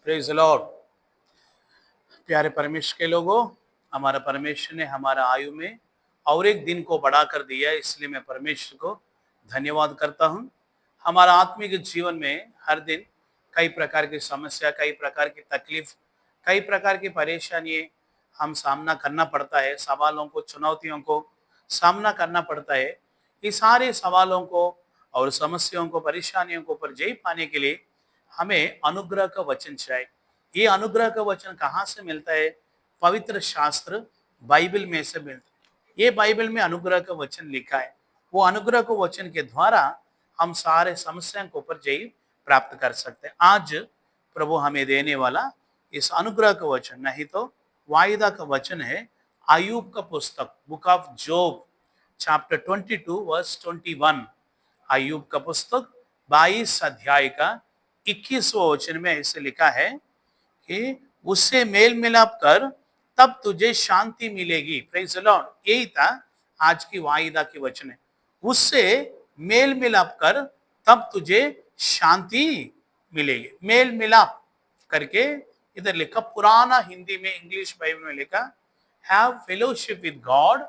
Praise the Lord. प्यारे परमेश्वर के लोगों, हमारा परमेश्वर ने हमारा आयु में और एक दिन को बढ़ा कर दिया, इसलिए मैं परमेश्वर को धन्यवाद करता हूँ। हमारा आत्मिक जीवन में हर दिन कई प्रकार की समस्या, कई प्रकार की तकलीफ, कई प्रकार की परेशानियां हम सामना करना पड़ता है। सवालों को, चुनौतियों को सामना करना पड़ता है। ये सारे सवालों को और समस्याओं को, परेशानियों को पर जय पाने के लिए हमें अनुग्रह का वचन चाहिए। ये अनुग्रह का वचन कहाँ से मिलता है? पवित्र शास्त्र बाइबल में से मिलता है। ये बाइबल में अनुग्रह का वचन लिखा है। वो अनुग्रह के वचन के द्वारा हम सारे समस्याओं के ऊपर जय प्राप्त कर सकते हैं। आज प्रभु हमें देने वाला इस अनुग्रह का वचन नहीं तो वायदा का वचन है। अय्यूब का पुस्तक, book of Job, chapter 22 verse 21। अय्यूब का पुस्तक 22 अध्याय का 21वां वचन में ऐसे लिखा है कि उससे मेल मिलाप कर, तब तुझे शांति मिलेगी। Praise the Lord. यही था आज की वायदा की वचन है। उससे मेल मिलाप कर, तब तुझे शांति मिलेगी। मेल मिलाप करके इधर लिखा, पुराना हिंदी में, इंग्लिश बाइबल में लिखा, have fellowship with God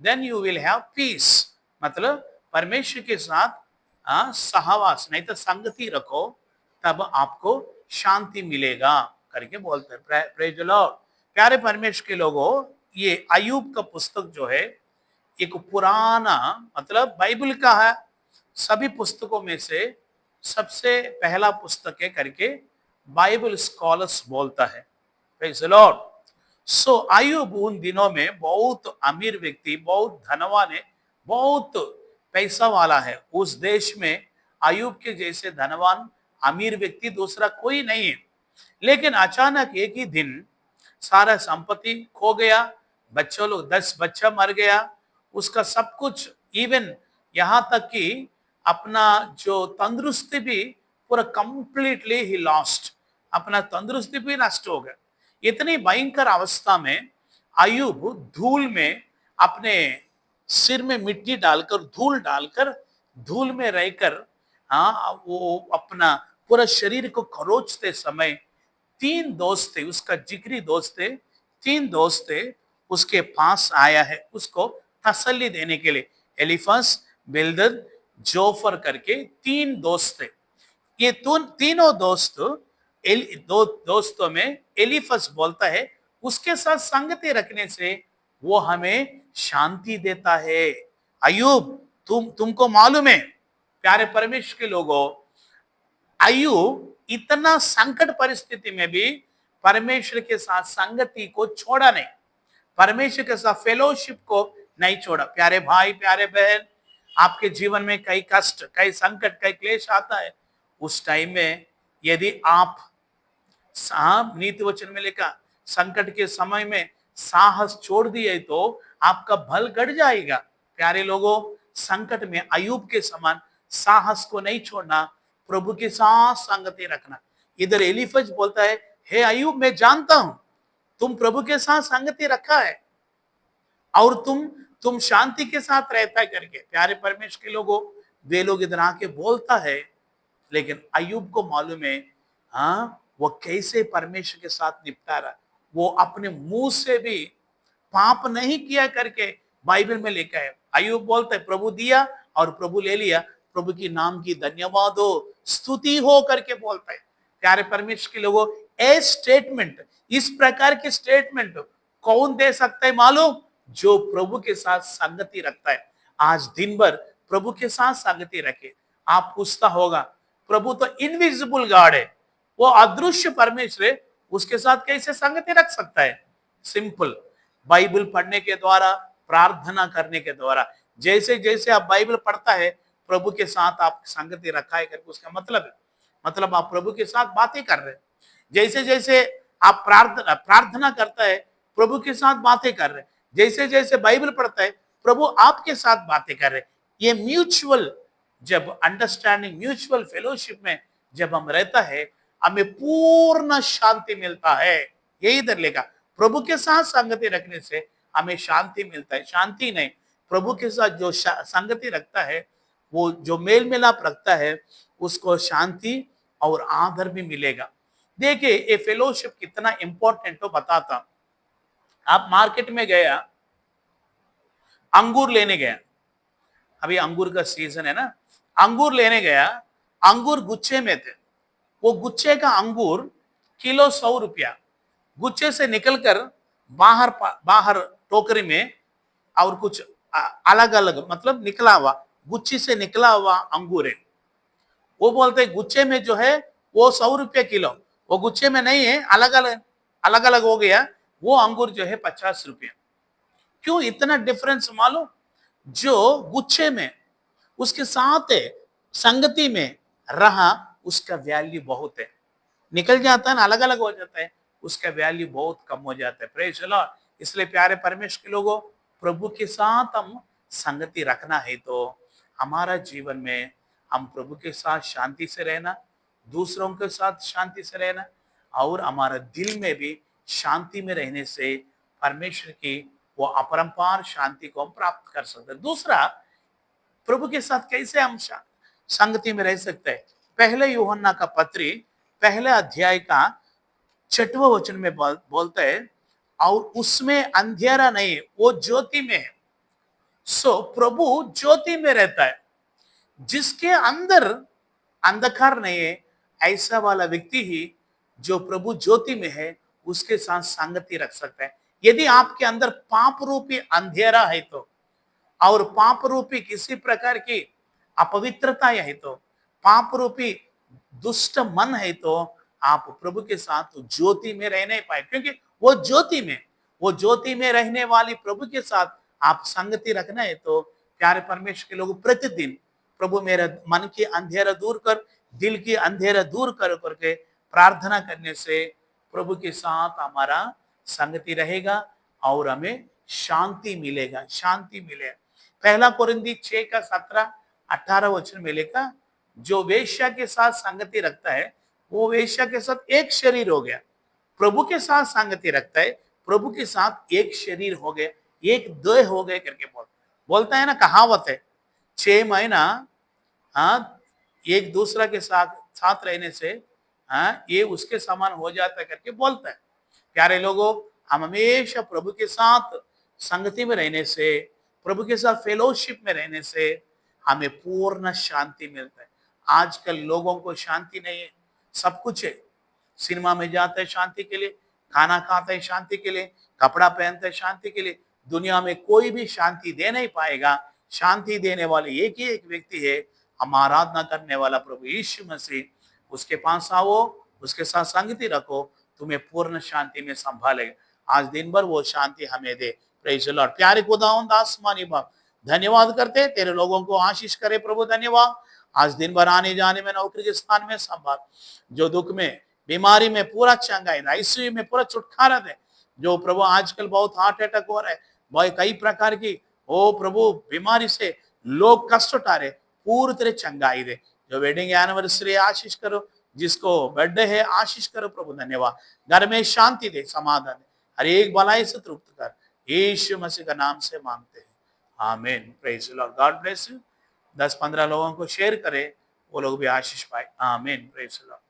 then you will have peace. मतलब परमेश्वर के साथ सहवास नहीं तो संगति रखो, तब आपको शांति मिलेगा करके बोलते हैं। Praise the Lord. प्यारे परमेश्वर के लोगों, ये अय्यूब का पुस्तक जो है एक पुराना, मतलब बाइबल का है, सभी पुस्तकों में से सबसे पहला पुस्तक है करके बाइबल स्कॉलर्स बोलता है। Praise the lord. So Ayyub उन दिनों में बहुत अमीर व्यक्ति, बहुत धनवान है, बहुत पैसा वाला है। उस देश में अय्यूब के जैसे धनवान अमीर व्यक्ति दूसरा कोई नहीं है। लेकिन अचानक एक ही दिन सारा संपत्ति खो गया। बच्चों लोग 10 बच्चा मर गया, उसका सब कुछ, इवन यहाँ तक कि अपना जो तंदुरुस्ती भी पूरा कंप्लीटली ही लॉस्ट, अपना तंदुरुस्ती भी नष्ट हो गया। इतनी भयंकर अवस्था में अय्यूब धूल में अपने सिर में मिट्टी डालकर, धूल डालकर, धूल में रहकर, वो अपना पूरा शरीर को खरोचते समय 3 दोस्त थे, उसका जिगरी दोस्त थे, 3 दोस्त थे, उसके पास आया है उसको तसल्ली देने के लिए। एलिफज, बिल्दद, जोफर करके 3 दोस्त थे। ये तीनों दोस्त, दो दोस्तों में एलिफज बोलता है उसके साथ संगति रखने से वो हमें शांति देता है। अय्यूब, तुमको मालूम है प्यारे परमेश्वर के लोगों, अय्यूब इतना संकट परिस्थिति में भी परमेश्वर के साथ संगति को छोड़ा नहीं, परमेश्वर के साथ फेलोशिप को नहीं छोड़ा। प्यारे भाई, प्यारे बहन, आपके जीवन में कई कष्ट, कई संकट, कई क्लेश आता है। उस टाइम में यदि आप नीति वचन में लिखा, संकट के समय में साहस छोड़ दिए तो आपका भल गड़ जाएगा। प्यारे लोगों, संकट में अय्यूब के समान साहस को नहीं छोड़ना, प्रभु के साथ संगति रखना। इधर एलीफज बोलता है, हे अय्यूब, मैं जानता हूं तुम प्रभु के साथ संगति रखा है और तुम शांति के साथ रहता है करके। प्यारे परमेश्वर के लोगों, वे लोग इधर आके बोलता है, लेकिन अय्यूब को मालूम है वो कैसे परमेश्वर के साथ निपटा रहा। वो अपने मुंह से भी पाप नहीं किया करके बाइबल में लिखा है। अय्यूब बोलता है, प्रभु दिया और प्रभु ले लिया, प्रभु की नाम की धन्यवाद हो, स्तुति हो करके बोलता है। प्यारे परमेश्वर के लोगों, ए स्टेटमेंट, इस प्रकार के स्टेटमेंट कौन दे सकता है मालूम? जो प्रभु के साथ संगति रखता है। आज दिन भर प्रभु के साथ संगति रखे। आप पूछता होगा, प्रभु तो इनविजिबल गॉड है, वो अदृश्य परमेश्वर है, उसके साथ कैसे संगति रख सकता है? सिंपल, बाइबल पढ़ने के द्वारा, प्रार्थना करने के द्वारा। जैसे जैसे आप बाइबल पढ़ता है, प्रभु के साथ आप संगति रखा है करके उसका मतलब है, मतलब आप प्रभु के साथ बातें कर रहे हैं। जैसे जैसे आप प्रार्थना करता है, प्रभु के साथ बातें कर रहे हैं। जैसे जैसे बाइबल पढ़ता है, प्रभु आपके साथ बातें कर रहे हैं। ये म्यूचुअल, जब अंडरस्टैंडिंग, म्यूचुअल फेलोशिप में जब हम रहता है, हमें पूर्ण शांति मिलता है। ये इधर लिखा, प्रभु के साथ संगति रखने से हमें शांति मिलता है। शांति नहीं, प्रभु के साथ जो संगति रखता है, वो जो मेल मिलाप रखता है, उसको शांति और आदर भी मिलेगा। देखिए ये फेलोशिप कितना इंपॉर्टेंट हो बताता हूं। आप मार्केट में गया, अंगूर लेने गया, अभी अंगूर का सीजन है ना, अंगूर लेने गया, अंगूर गुच्छे में थे, वो गुच्छे का अंगूर किलो 100 रुपया, गुच्छे से निकलकर बाहर बाहर टोकरी में और कुछ अलग अलग मतलब निकला हुआ, गुच्छी से निकला हुआ अंगूर है। वो बोलते हैं गुच्छे में जो है वो 100 रुपये किलो, वो गुच्छे में नहीं है, अलग अलग हो गया, वो अंगूर जो है 50 रुपये। क्यों इतना डिफरेंस मालूम? जो गुच्छे में उसके साथ है, संगति में रहा, उसका वैल्यू बहुत है। निकल जाता है ना, अलग अलग हो जाता है, उसका वैल्यू बहुत कम हो जाता है। Praise the Lord. इसलिए प्यारे परमेश्वर के लोगों, प्रभु के साथ हम संगति रखना है तो हमारा जीवन में हम प्रभु के साथ शांति से रहना, दूसरों के साथ शांति से रहना, और हमारा दिल में भी शांति में रहने से परमेश्वर की वो अपरंपार शांति को हम प्राप्त कर सकते हैं। दूसरा, प्रभु के साथ कैसे हम संगति में रह सकते हैं? पहले यूहन्ना का पत्री पहले अध्याय का 6वां वचन में बोलता है, और उसमें अंधेरा नहीं, वो ज्योति में है। सो प्रभु ज्योति में रहता है, जिसके अंदर अंधकार नहीं है, ऐसा वाला व्यक्ति ही जो प्रभु ज्योति में है उसके साथ संगति रख सकता है। यदि आपके अंदर पाप रूपी अंधेरा है तो, और पाप रूपी किसी प्रकार की अपवित्रता है तो, पाप रूपी दुष्ट मन है तो, आप प्रभु के साथ ज्योति में रह नहीं पाए, क्योंकि वो ज्योति में रहने वाली प्रभु के साथ आप संगति रखना है तो प्यारे परमेश्वर के लोग प्रतिदिन प्रभु मेरा मन की अंधेरा दूर कर, दिल की अंधेरा दूर कर करके प्रार्थना करने से प्रभु के साथ हमारा संगति रहेगा और हमें शांति मिलेगा, शांति मिलेगा। पहला कोरिन्थी 6 का 17-18 वचन में लिखा, जो वेश्या के साथ संगति रखता है वो वेश्या के साथ एक शरीर हो गया, प्रभु के साथ संगति रखता है प्रभु के साथ एक शरीर हो गया, एक देह हो गए करके बोलता है ना, कहावत है। 6 महीना हाँ एक दूसरा के साथ साथ रहने से हाँ ये उसके समान हो जाता है करके बोलता है। प्यारे लोगों, हम हमेशा प्रभु के साथ संगति में रहने से, प्रभु के साथ फेलोशिप में रहने से हमें पूर्ण शांति मिलता है। आजकल लोगों को शांति नहीं है, सब कुछ है, सिनेमा में जाते हैं शांति के लिए, खाना खाते हैं शांति के लिए, कपड़ा पहनते हैं शांति के लिए, दुनिया में कोई भी शांति दे नहीं पाएगा। शांति देने वाले एक ही एक व्यक्ति है, हम आराधना करने वाला प्रभु यीशु मसीह। उसके पास आओ, उसके साथ संगति रखो, तुम्हें पूर्ण शांति में संभालेगा। आज दिन भर वो शांति हमें दे। Praise the Lord. प्यारे खुदावंद आसमानी बाप, धन्यवाद करते, तेरे लोगों को आशीष करे प्रभु, धन्यवाद। आज दिन भर आने जाने में, नौकरी के स्थान में संभाल, जो दुख में बीमारी में पूरा चंगाई, आईसीयू में पूरा छुटकारा दे। जो प्रभु आजकल बहुत हार्ट अटैक हो रहा है, बहुत कई प्रकार की ओ प्रभु बीमारी से लोग कष्ट उठा रहे, पूरी तरह चंगाई दे। जो वेडिंग एनिवर्सरी आशीष करो, जिसको बर्थडे है आशीष करो प्रभु, धन्यवाद। घर में शांति दे, समाधान दे, हर एक भलाई से तृप्त कर, यीशु मसीह का नाम से मांगते हैं, आमीन। Praise the Lord. God bless you. 10-15 लोगों को शेयर करें, वो लोग भी आशीष पाए, आमीन। Praise the Lord.